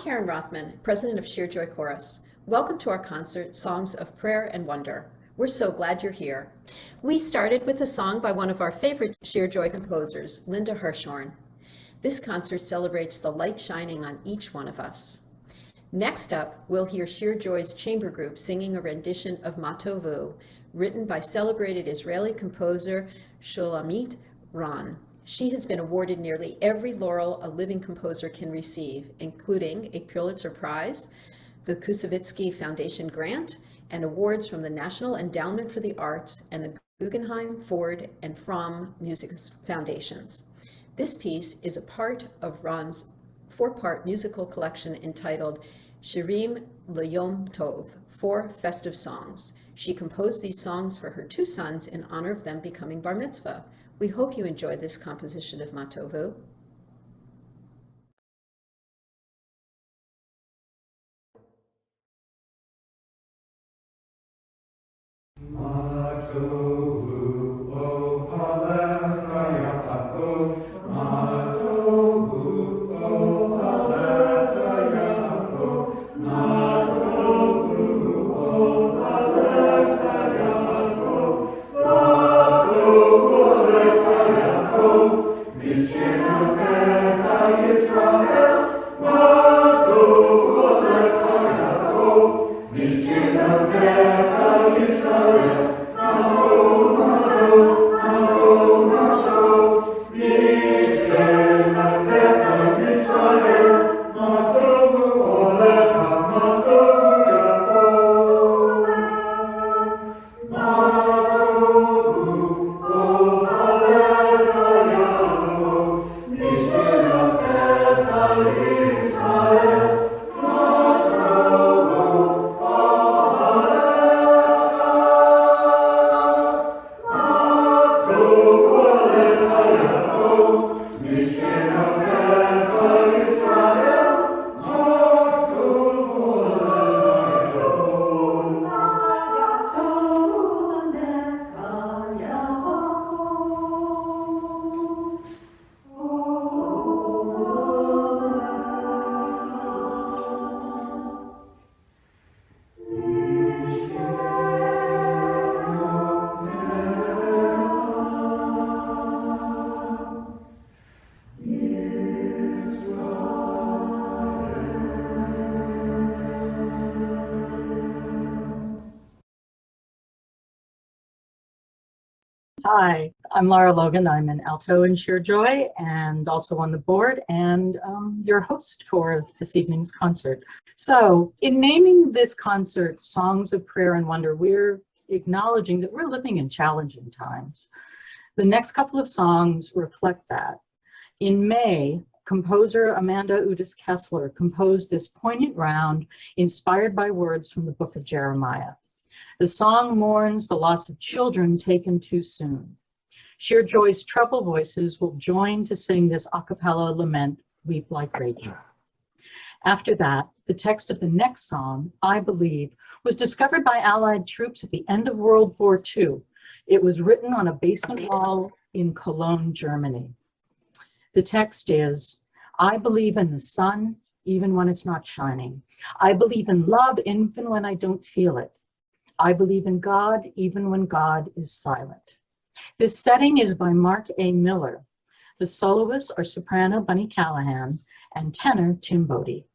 Karen Rothman, president of Shir Chorus. Welcome to our concert, Songs of Prayer and Wonder. We're so glad you're here. We started with a song by one of our favorite Shir Joy composers, Linda Hirshhorn. This concert celebrates the light shining on each one of us. Next up, we'll hear Shir Joy's chamber group singing a rendition of Matovu, written by celebrated Israeli composer Shulamit Ron. She has been awarded nearly every laurel a living composer can receive, including a Pulitzer Prize, the Kusevitsky Foundation grant, and awards from the National Endowment for the Arts and the Guggenheim, Ford, and Fromm Music Foundations. This piece is a part of Ron's four-part musical collection entitled Shirim L'Yom Tov, 4 festive songs. She composed these songs for her 2 sons in honor of them becoming bar mitzvah. We hope you enjoy this composition of Matovu. Hi, I'm Laura Logan. I'm an alto in Shir Joy and also on the board and your host for this evening's concert. So in naming this concert Songs of Prayer and Wonder, we're acknowledging that we're living in challenging times. The next couple of songs reflect that. In May, composer Amanda Udis Kessler composed this poignant round inspired by words from the book of Jeremiah. The song mourns the loss of children taken too soon. Shir Joy's treble voices will join to sing this a cappella lament, Weep Like Rachel. After that, the text of the next song, I Believe, was discovered by Allied troops at the end of World War II. It was written on a basement wall in Cologne, Germany. The text is, I believe in the sun, even when it's not shining. I believe in love, even when I don't feel it. I believe in God, even when God is silent. This setting is by Mark A. Miller. The soloists are soprano Bunny Callahan and tenor Tim Bodie.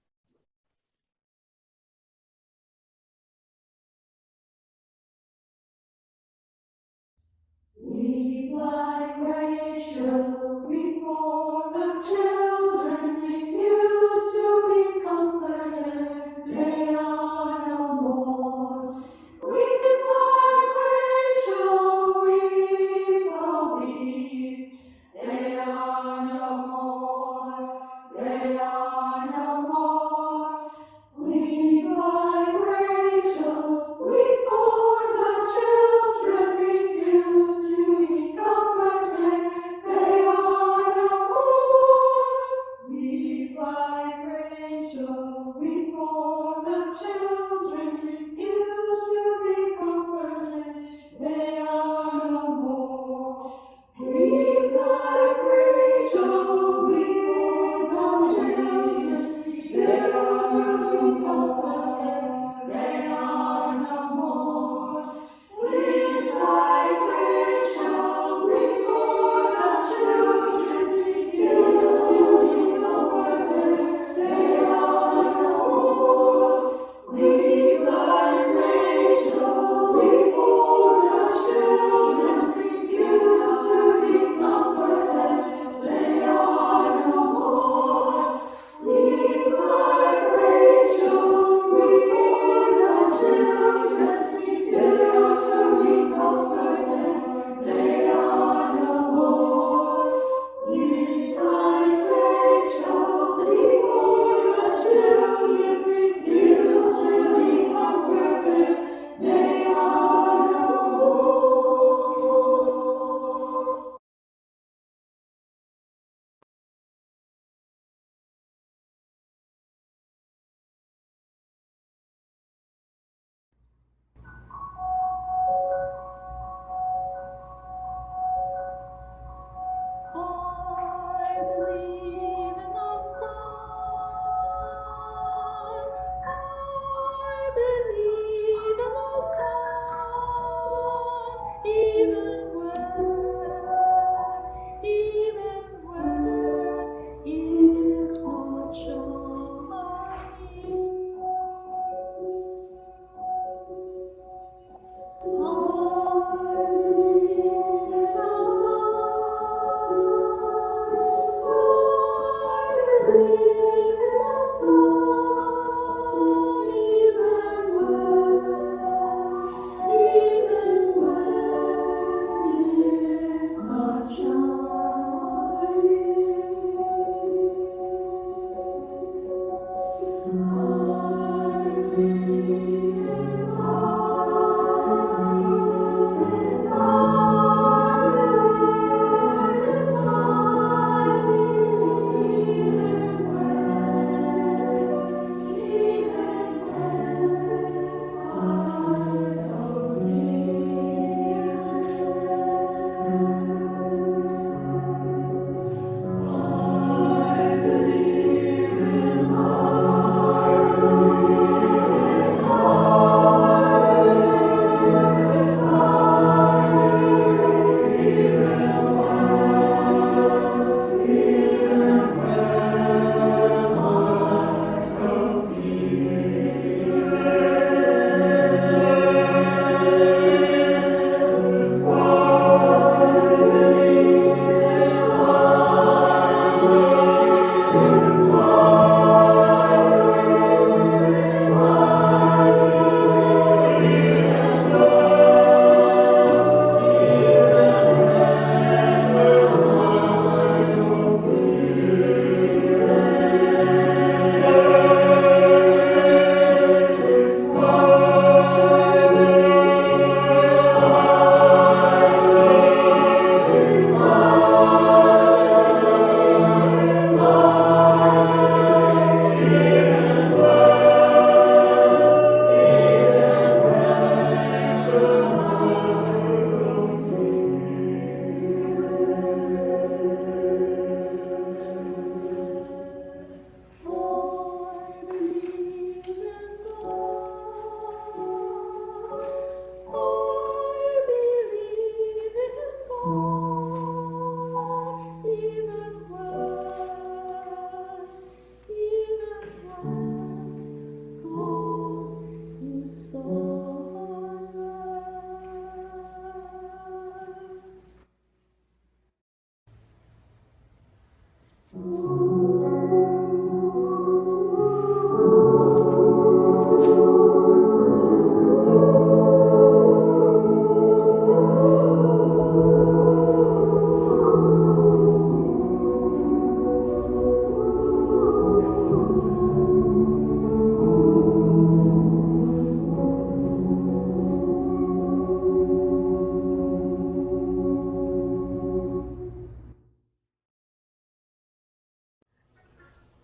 Weep like Rachel, weep for the children, refuse to be comforted, they are no more. Weep like Rachel, weep, oh weep, they are no more, they are no more. Weep like Rachel, weep for the children, refuse to be comforted, they are no more. Weep like Rachel, weep for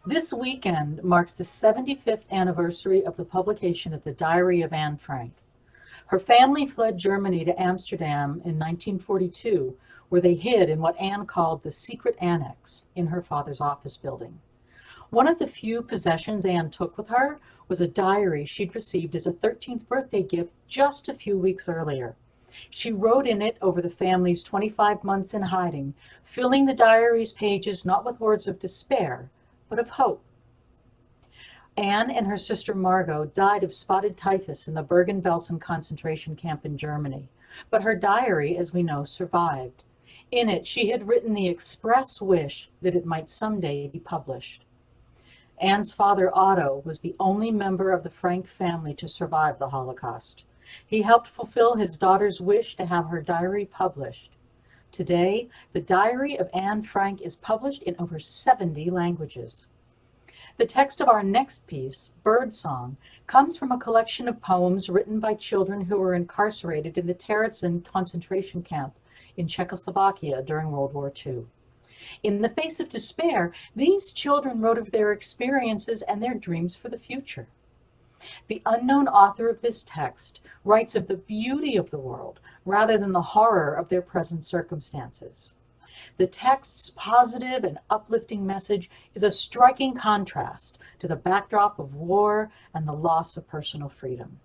This weekend marks the 75th anniversary of the publication of the Diary of Anne Frank. Her family fled Germany to Amsterdam in 1942, where they hid in what Anne called the secret annex in her father's office building. One of the few possessions Anne took with her was a diary she'd received as a 13th birthday gift just a few weeks earlier. She wrote in it over the family's 25 months in hiding, filling the diary's pages not with words of despair, but of hope. Anne and her sister Margot died of spotted typhus in the Bergen-Belsen concentration camp in Germany, but her diary, as we know, survived. In it, she had written the express wish that it might someday be published. Anne's father, Otto, was the only member of the Frank family to survive the Holocaust. He helped fulfill his daughter's wish to have her diary published. Today, the Diary of Anne Frank is published in over 70 languages. The text of our next piece, Birdsong, comes from a collection of poems written by children who were incarcerated in the Terezin concentration camp in Czechoslovakia during World War II. In the face of despair, these children wrote of their experiences and their dreams for the future. The unknown author of this text writes of the beauty of the world rather than the horror of their present circumstances. The text's positive and uplifting message is a striking contrast to the backdrop of war and the loss of personal freedom.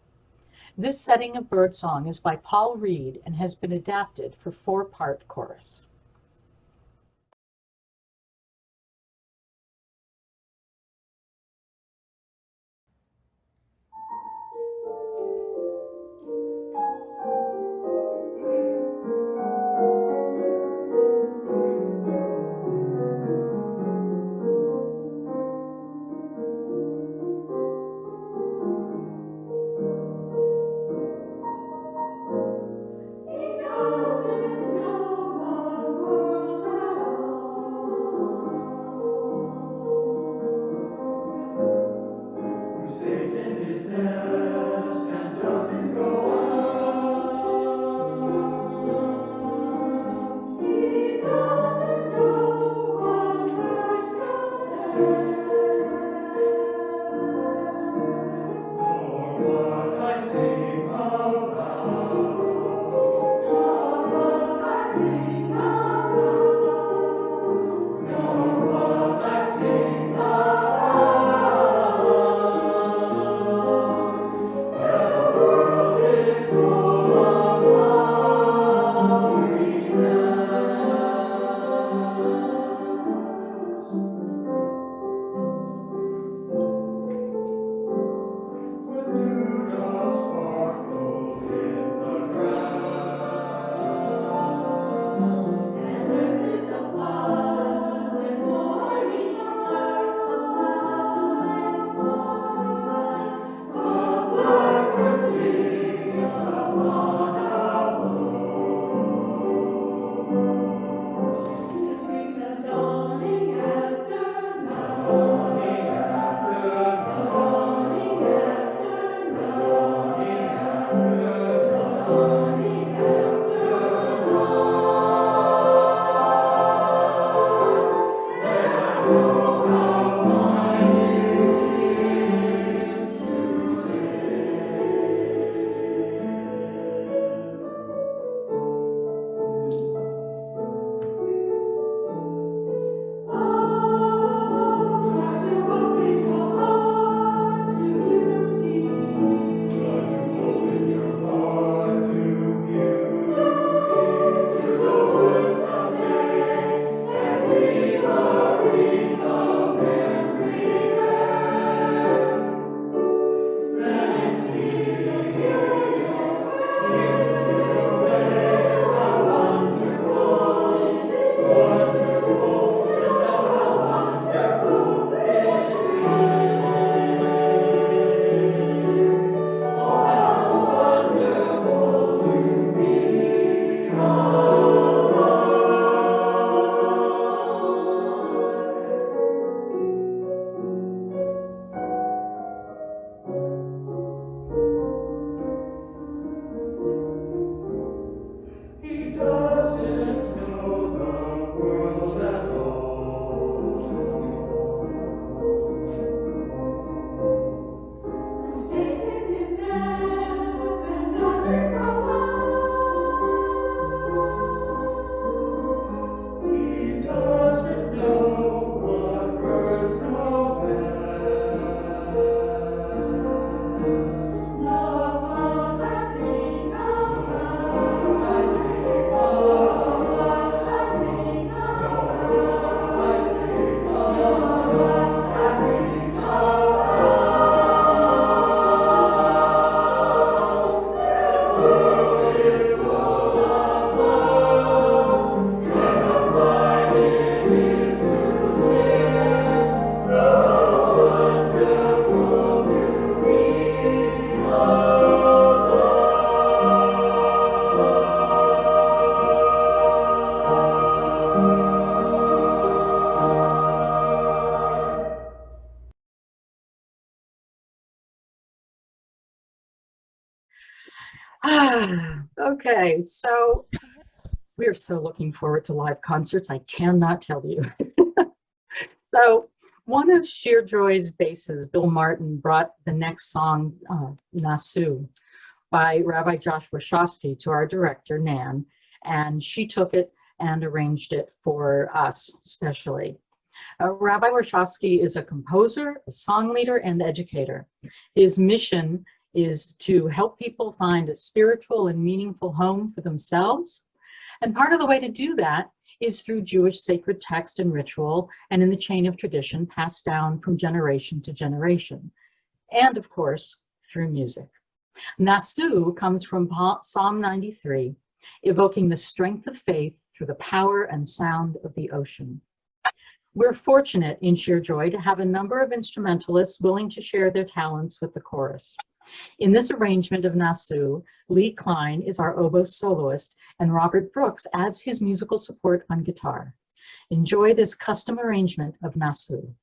This setting of Birdsong is by Paul Reed and has been adapted for 4-part chorus. Okay, so we are so looking forward to live concerts. I cannot tell you. So one of Shir Joy's basses, Bill Martin, brought the next song, Nasu, by Rabbi Josh Wachowski to our director, Nan, and she took it and arranged it for us specially. Rabbi Wachowski is a composer, a song leader, and educator. His mission is to help people find a spiritual and meaningful home for themselves. And part of the way to do that is through Jewish sacred text and ritual, and in the chain of tradition passed down from generation to generation. And of course, through music. Nasu comes from Psalm 93, evoking the strength of faith through the power and sound of the ocean. We're fortunate in Shir Joy to have a number of instrumentalists willing to share their talents with the chorus. In this arrangement of Nasu, Lee Klein is our oboe soloist, and Robert Brooks adds his musical support on guitar. Enjoy this custom arrangement of Nasu.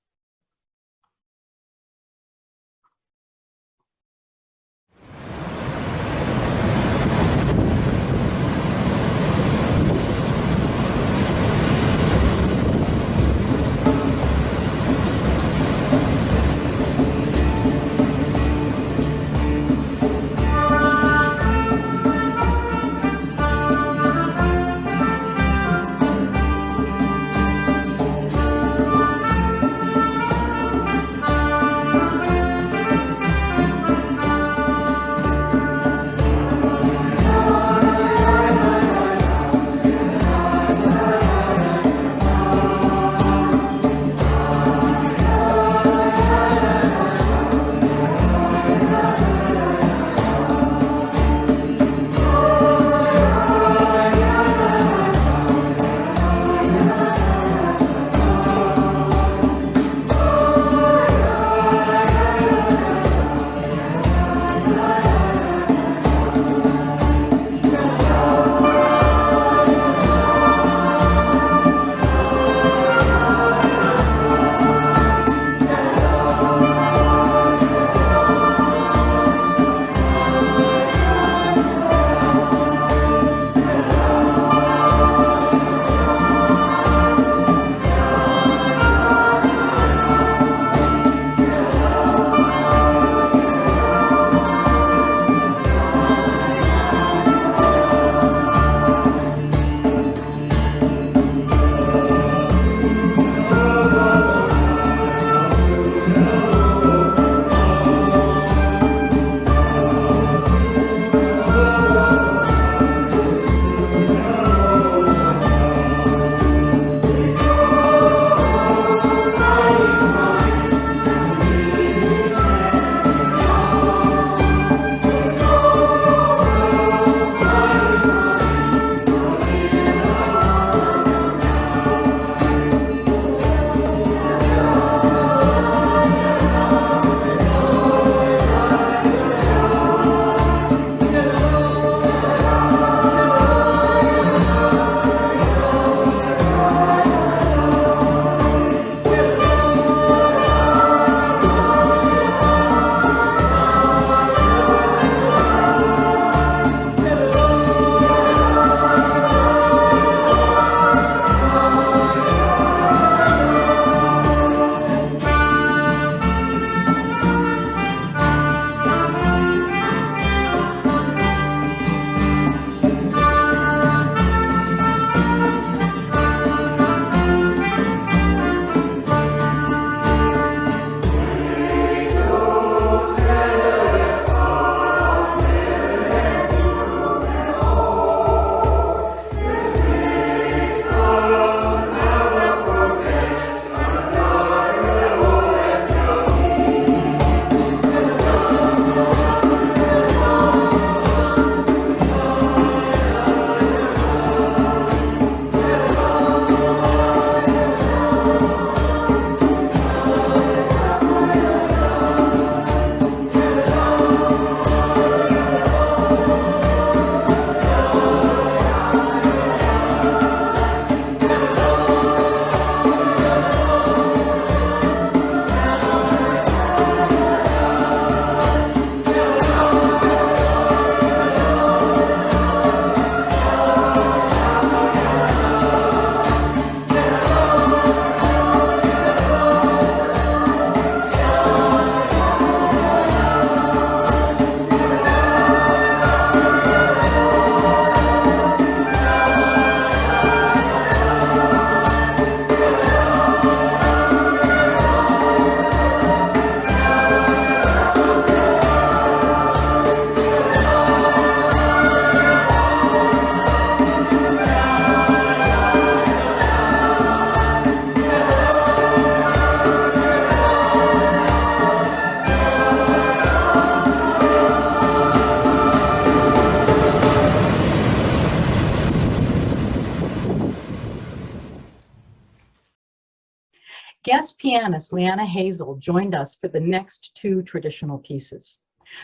guest pianist Leanna Hazel joined us for the next two traditional pieces.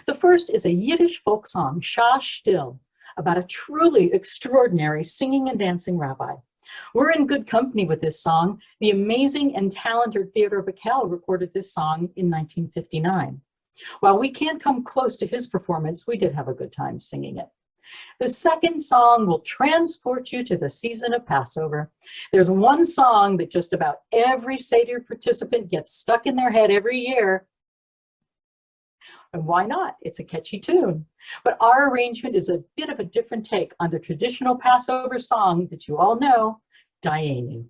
The first is a Yiddish folk song, Shah Still, about a truly extraordinary singing and dancing rabbi. We're in good company with this song. The amazing and talented Theodore Bickel recorded this song in 1959. While we can't come close to his performance, we did have a good time singing it. The second song will transport you to the season of Passover. There's one song that just about every Seder participant gets stuck in their head every year. And why not? It's a catchy tune. But our arrangement is a bit of a different take on the traditional Passover song that you all know, Dayenu.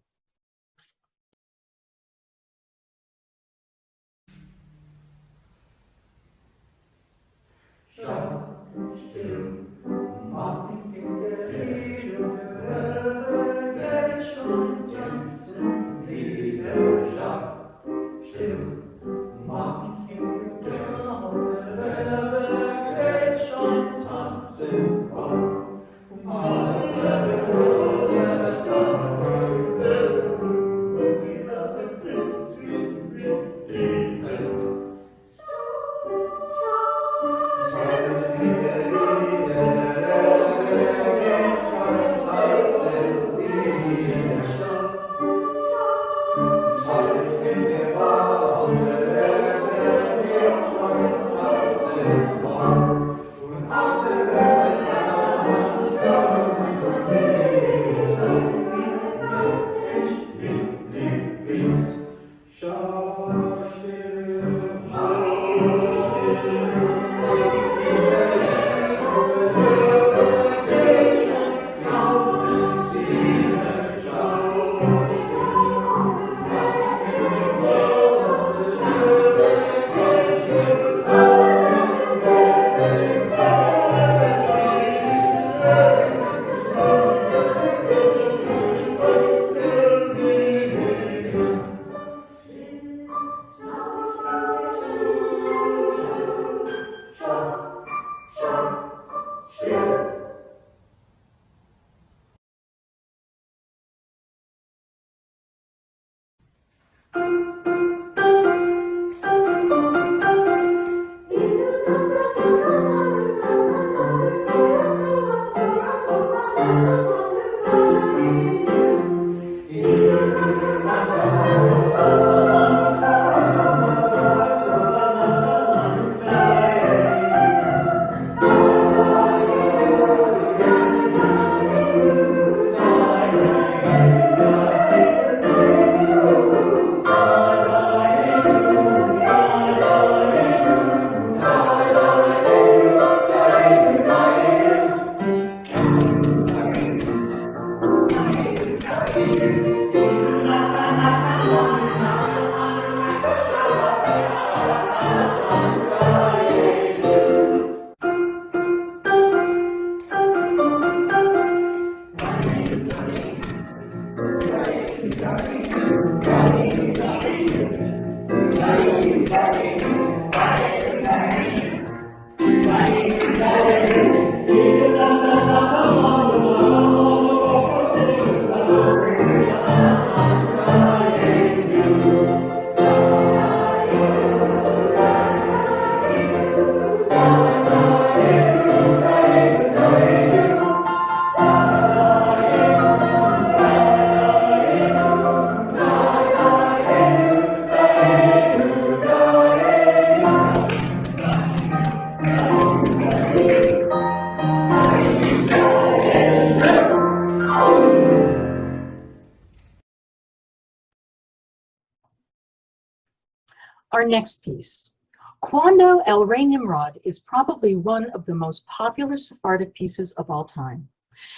Our next piece, Quando El Rey Nimrod, is probably one of the most popular Sephardic pieces of all time.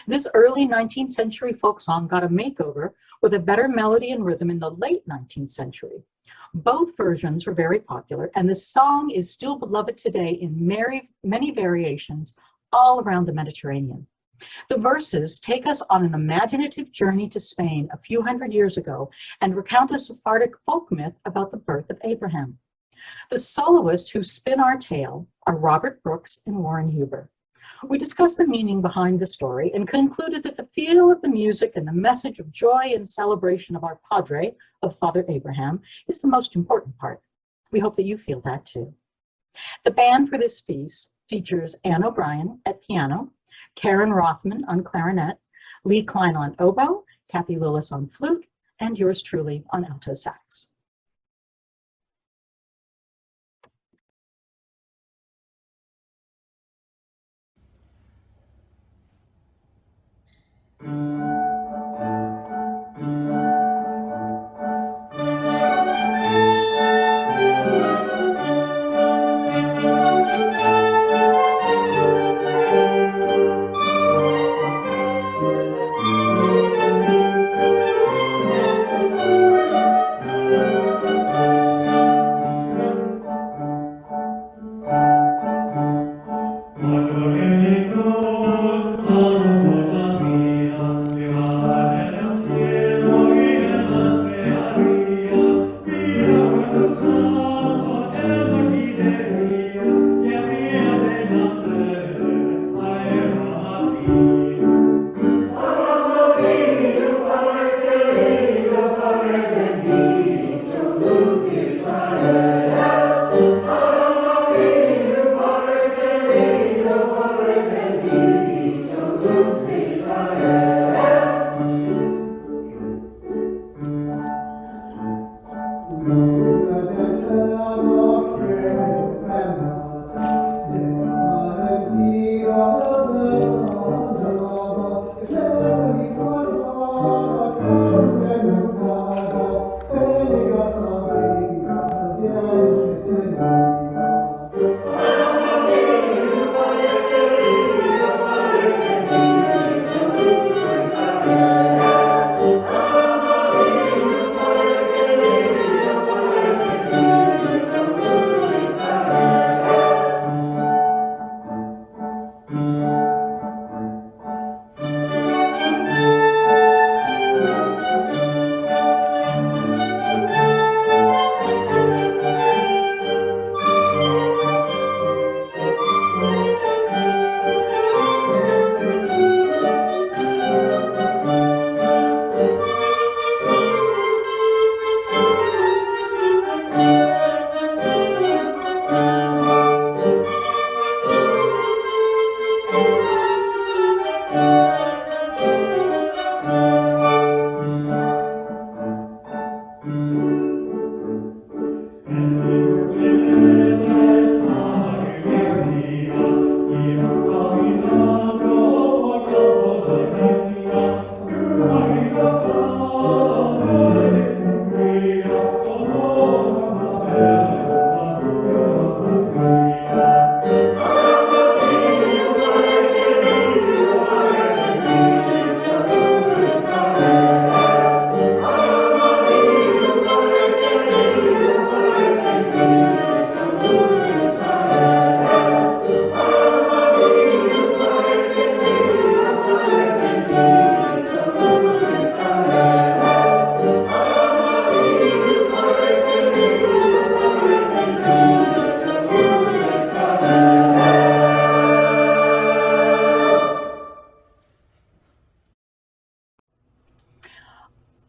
This early 19th century folk song got a makeover with a better melody and rhythm in the late 19th century. Both versions were very popular, and the song is still beloved today in many variations all around the Mediterranean. The verses take us on an imaginative journey to Spain a few hundred years ago and recount a Sephardic folk myth about the birth of Abraham. The soloists who spin our tale are Robert Brooks and Warren Huber. We discussed the meaning behind the story and concluded that the feel of the music and the message of joy and celebration of our Padre, of Father Abraham, is the most important part. We hope that you feel that too. The band for this piece features Ann O'Brien at piano, Karen Rothman on clarinet, Lee Klein on oboe, Kathy Lillis on flute, and yours truly on alto sax.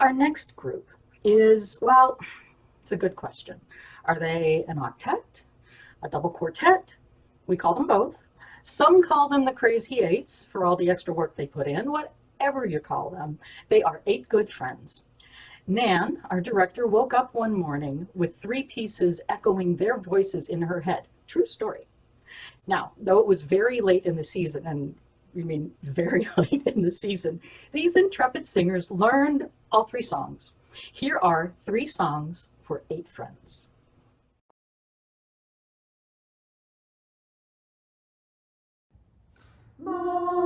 Our next group is, well, it's a good question. Are they an octet, a double quartet? We call them both. Some call them the Crazy Eights for all the extra work they put in. Whatever you call them, they are 8 good friends. Nan, our director, woke up one morning with 3 pieces echoing their voices in her head. True story. Now, though it was very late in the season, and we mean very late in the season, these intrepid singers learned all 3 songs. Here are 3 songs for 8 friends. Magadu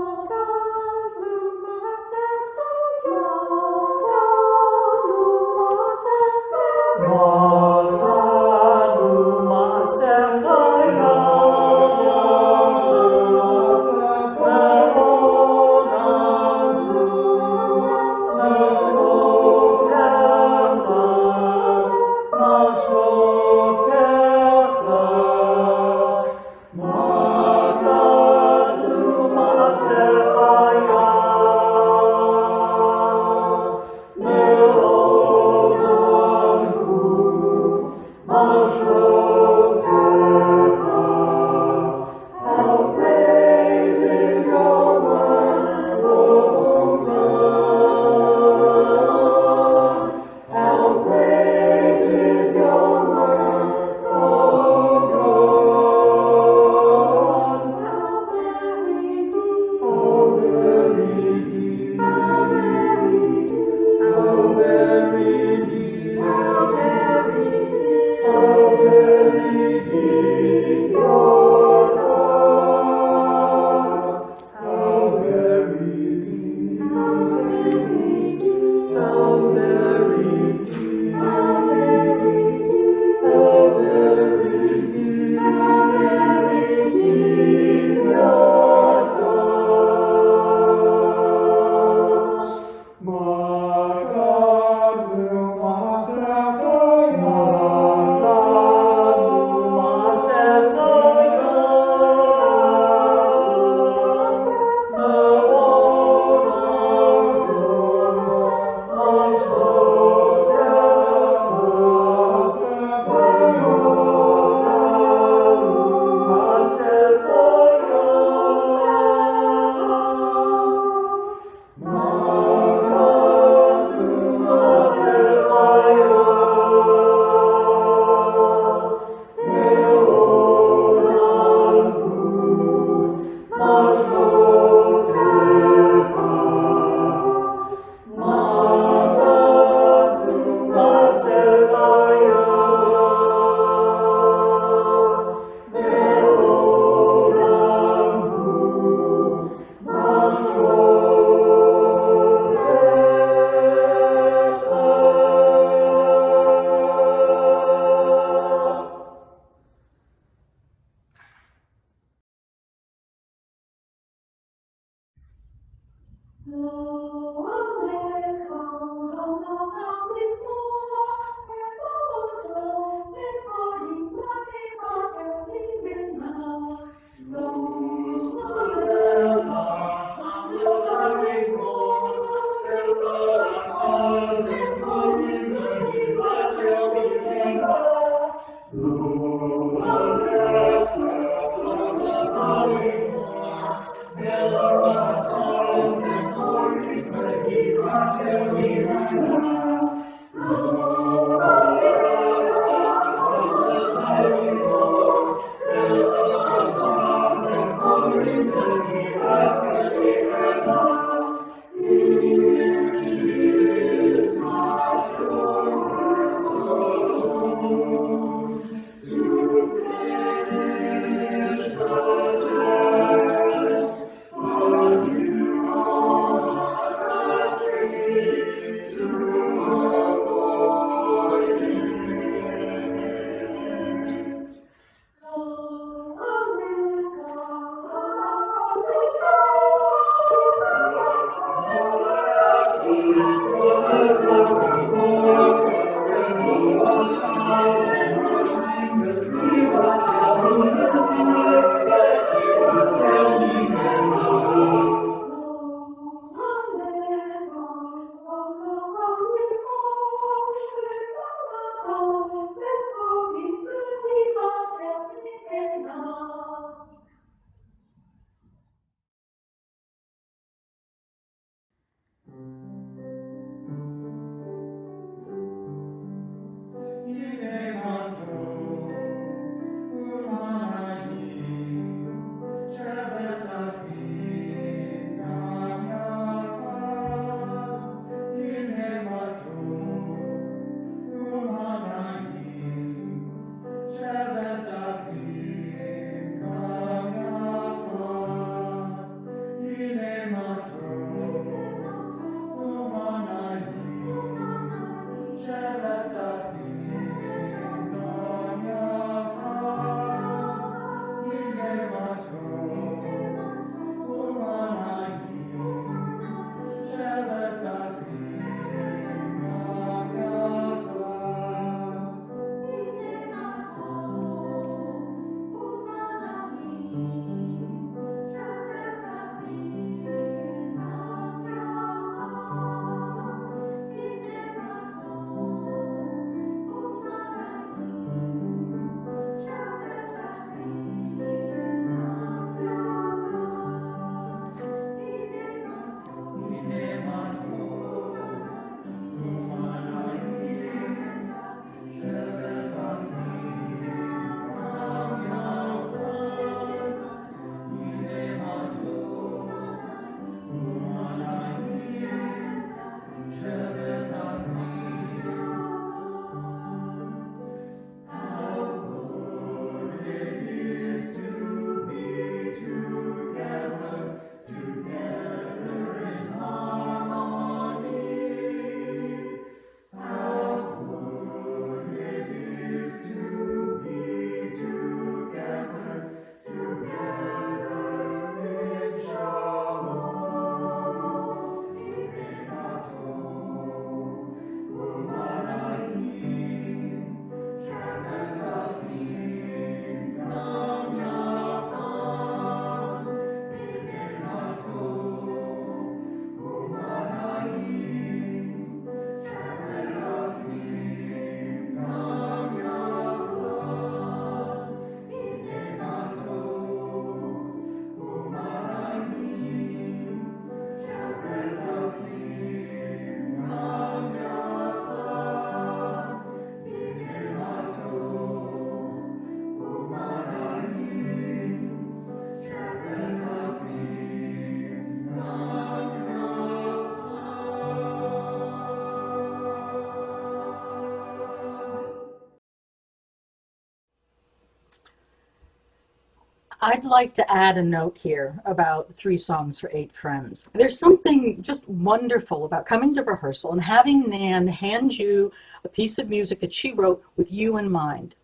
I'd like to add a note here about 3 Songs for 8 Friends. There's something just wonderful about coming to rehearsal and having Nan hand you a piece of music that she wrote with you in mind.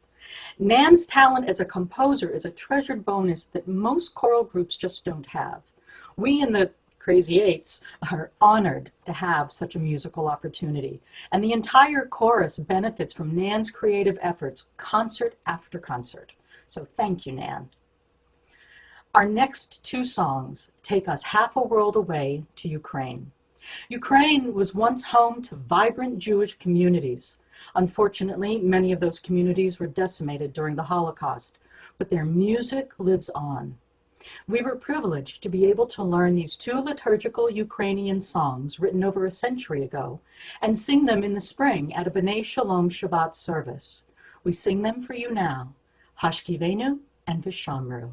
Nan's talent as a composer is a treasured bonus that most choral groups just don't have. We in the Crazy Eights are honored to have such a musical opportunity. And the entire chorus benefits from Nan's creative efforts, concert after concert. So thank you, Nan. Our next two songs take us half a world away to Ukraine. Ukraine was once home to vibrant Jewish communities. Unfortunately, many of those communities were decimated during the Holocaust, but their music lives on. We were privileged to be able to learn these two liturgical Ukrainian songs written over a century ago and sing them in the spring at a B'nai Shalom Shabbat service. We sing them for you now, Hashkivenu and Vishamru.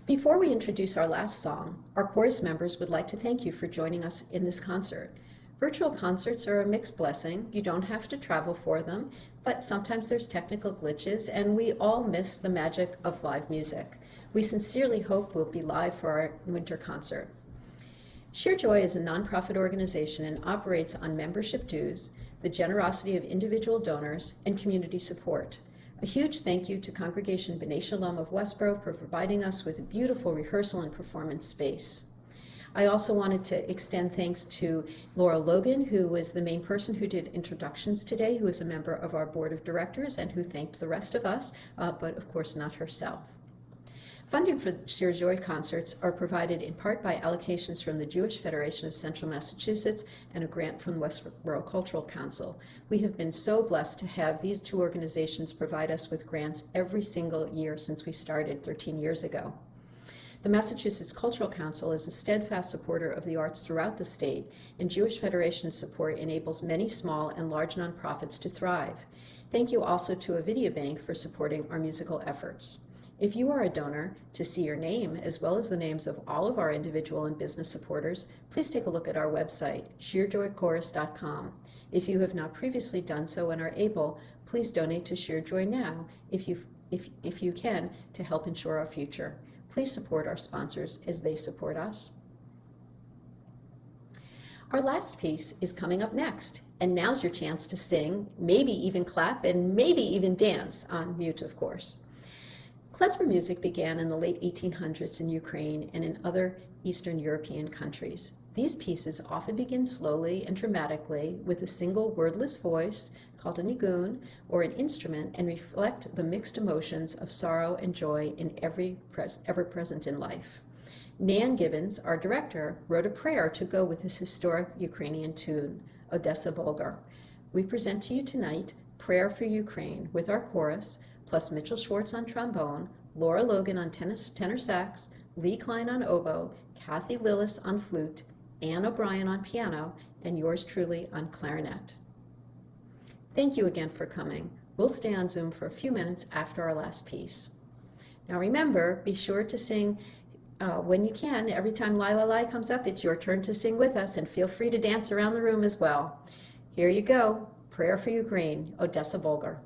Before we introduce our last song, our chorus members would like to thank you for joining us in this concert. Virtual concerts are a mixed blessing. You don't have to travel for them, but sometimes there's technical glitches, and we all miss the magic of live music. We sincerely hope we'll be live for our winter concert. Shir Joy is a nonprofit organization and operates on membership dues, the generosity of individual donors, and community support. A huge thank you to Congregation B'nai Shalom of Westboro for providing us with a beautiful rehearsal and performance space. I also wanted to extend thanks to Laura Logan, who was the main person who did introductions today, who is a member of our board of directors and who thanked the rest of us, but of course not herself. Funding for Shir Joy concerts are provided in part by allocations from the Jewish Federation of Central Massachusetts and a grant from the Westboro Cultural Council. We have been so blessed to have these two organizations provide us with grants every single year since we started 13 years ago. The Massachusetts Cultural Council is a steadfast supporter of the arts throughout the state, and Jewish Federation support enables many small and large nonprofits to thrive. Thank you also to Avidia Bank for supporting our musical efforts. If you are a donor, to see your name as well as the names of all of our individual and business supporters, please take a look at our website, shirjoychorus.com. If you have not previously done so and are able, please donate to Shir Joy now if you can to help ensure our future. Please support our sponsors as they support us. Our last piece is coming up next, and now's your chance to sing, maybe even clap, and maybe even dance, on mute of course. Klezmer music began in the late 1800s in Ukraine and in other Eastern European countries. These pieces often begin slowly and dramatically with a single wordless voice called a nigun or an instrument and reflect the mixed emotions of sorrow and joy in ever present in life. Nan Gibbons, our director, wrote a prayer to go with this historic Ukrainian tune, Odessa Bulgar. We present to you tonight Prayer for Ukraine with our chorus, plus Mitchell Schwartz on trombone, Laura Logan on tenor sax, Lee Klein on oboe, Kathy Lillis on flute, Ann O'Brien on piano, and yours truly on clarinet. Thank you again for coming. We'll stay on Zoom for a few minutes after our last piece. Now remember, be sure to sing when you can. Every time Lila Lai comes up, it's your turn to sing with us, and feel free to dance around the room as well. Here you go, Prayer for Ukraine, Odessa Bulgar.